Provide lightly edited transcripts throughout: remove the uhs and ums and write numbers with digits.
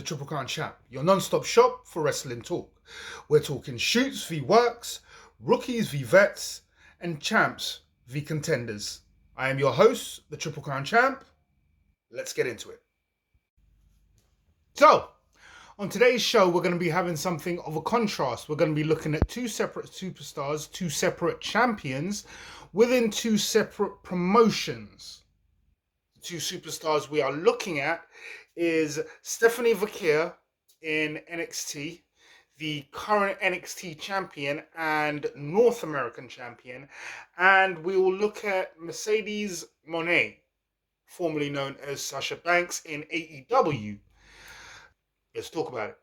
the Triple Crown Champ, your non-stop shop for wrestling talk. We're talking shoots v works, rookies v vets, and champs v contenders. I am your host, the Triple Crown Champ. Let's get into it. So, on today's show, we're going to be having something of a contrast. We're going to be looking at two separate superstars, two separate champions within two separate promotions. The two superstars we are looking at is Stephanie Vaquer in NXT, the current NXT champion and North American champion, and we will look at Mercedes Moné, formerly known as Sasha Banks in AEW. Let's talk about it.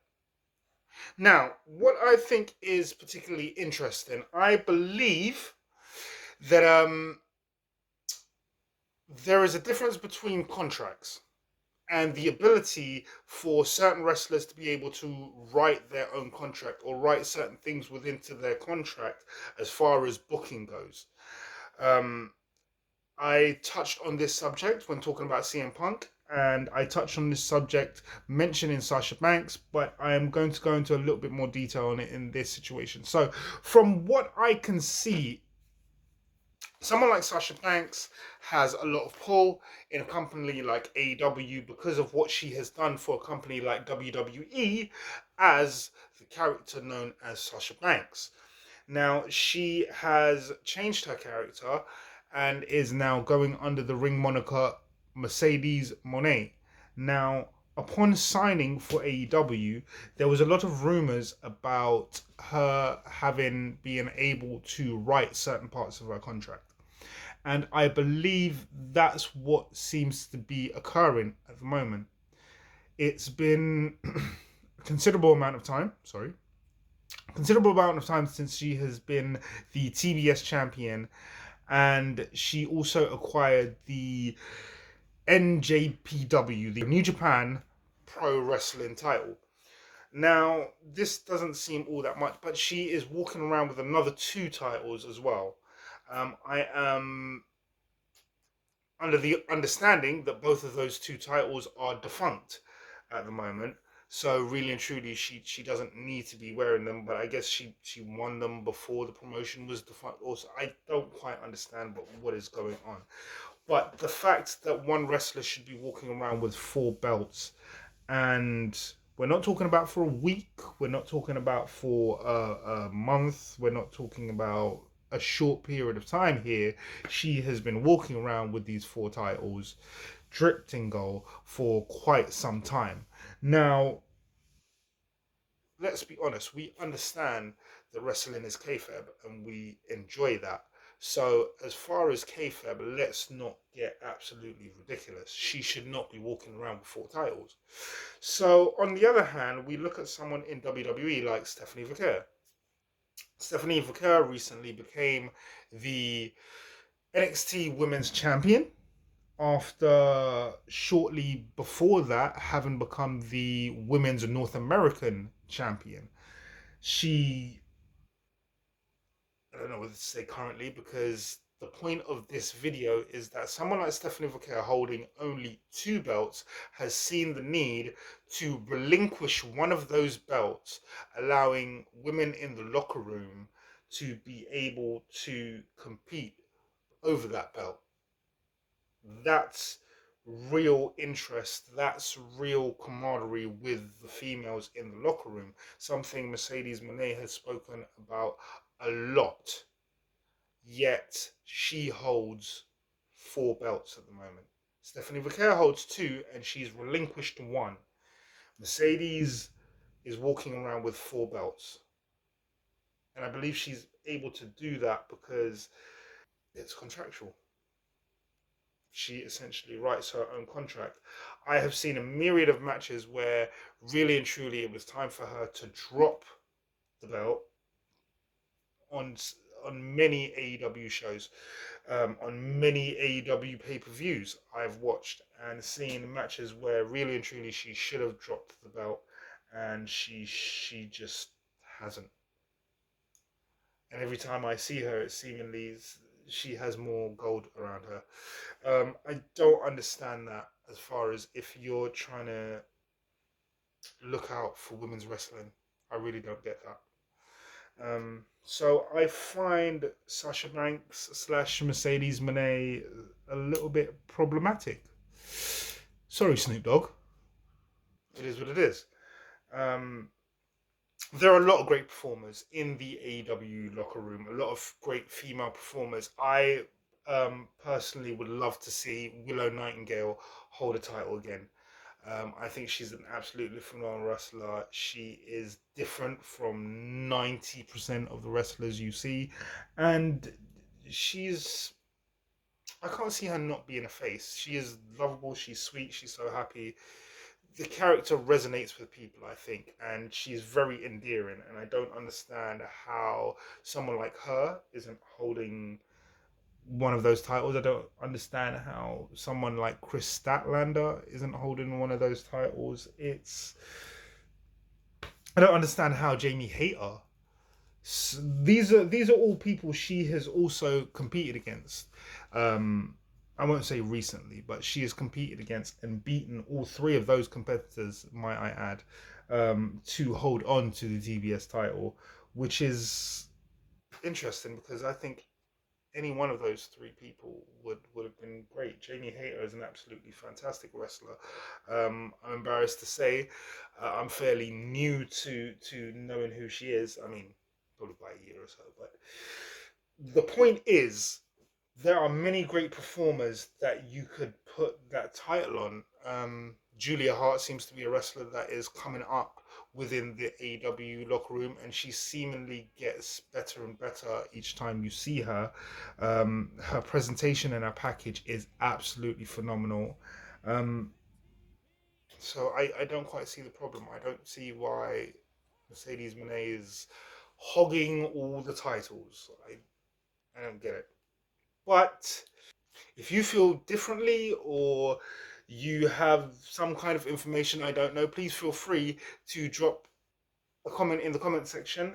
Now, what I think is particularly interesting, I believe that there is a difference between contracts and the ability for certain wrestlers to be able to write their own contract or write certain things within to their contract as far as booking goes. I touched on this subject when talking about CM Punk, and I touched on this subject mentioning Sasha Banks, but I am going to go into a little bit more detail on it in this situation. So, from what I can see, someone like Sasha Banks has a lot of pull in a company like AEW because of what she has done for a company like WWE as the character known as Sasha Banks. Now, she has changed her character and is now going under the ring moniker Mercedes Moné. Now, upon signing for AEW, there was a lot of rumors about her being able to write certain parts of her contract. And I believe that's what seems to be occurring at the moment. It's been a considerable amount of time since she has been the TBS champion, and she also acquired the NJPW, the New Japan Pro Wrestling title. Now, this doesn't seem all that much, but she is walking around with another two titles as well. I am under the understanding that both of those two titles are defunct at the moment. So really and truly, she doesn't need to be wearing them. But I guess she won them before the promotion was defunct. Also, I don't quite understand what is going on. But the fact that one wrestler should be walking around with 4 belts, and we're not talking about for a week, we're not talking about for a month, we're not talking about a short period of time here. She has been walking around with these 4 titles, dripped in gold, for quite some time. Now, let's be honest, we understand that wrestling is kayfabe and we enjoy that. So, as far as kayfabe, let's not get absolutely ridiculous. She should not be walking around with 4 titles. So, on the other hand, we look at someone in WWE like Stephanie Vaquer. Stephanie Vaquer recently became the NXT Women's Champion after shortly before that having become the Women's North American Champion. I don't know what to say currently, because the point of this video is that someone like Stephanie Vaquer holding only 2 belts has seen the need to relinquish one of those belts, allowing women in the locker room to be able to compete over that belt. That's real interest, that's real camaraderie with the females in the locker room, something Mercedes Moné has spoken about a lot. Yet she holds 4 belts at the moment. Stephanie Vaquer holds 2 and she's relinquished 1. Mercedes is walking around with 4 belts, and I believe she's able to do that because it's contractual. She essentially writes her own contract. I have seen a myriad of matches where really and truly it was time for her to drop the belt on many AEW shows, on many AEW pay-per-views I've watched and seen matches where really and truly she should have dropped the belt and she just hasn't. And every time I see her, it seemingly she has more gold around her. I don't understand that, as far as if you're trying to look out for women's wrestling. I really don't get that. So I find Sasha Banks slash Mercedes Moné a little bit problematic. Sorry, Snoop Dogg. It is what it is. Um, there are a lot of great performers in the AEW locker room. A lot of great female performers. I personally would love to see Willow Nightingale hold a title again. I think she's an absolutely phenomenal wrestler. She is different from 90% of the wrestlers you see. And she's. I can't see her not being a face. She is lovable. She's sweet. She's so happy. The character resonates with people, I think, and she's very endearing. And I don't understand how someone like her isn't holding one of those titles. I don't understand how someone like Chris Statlander isn't holding one of those titles. I don't understand how Jamie Hayter. These are all people she has also competed against. Um, I won't say recently, but she has competed against and beaten all three of those competitors, might I add, to hold on to the TBS title, which is interesting because I think any one of those three people would have been great. Jamie Hayter is an absolutely fantastic wrestler. I'm embarrassed to say, I'm fairly new to knowing who she is. I mean, probably by a year or so. But the point is, there are many great performers that you could put that title on. Julia Hart seems to be a wrestler that is coming up within the AEW locker room, and she seemingly gets better and better each time you see her. Her presentation and her package is absolutely phenomenal. Um, so I don't quite see the problem. I don't see why Mercedes Moné is hogging all the titles. I don't get it. But if you feel differently or you have some kind of information I don't know, please feel free to drop a comment in the comment section.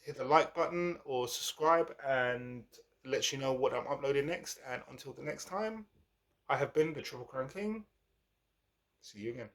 Hit the like button or subscribe and let you know what I'm uploading next. And until the next time, I have been the Triple Crown King. See you again.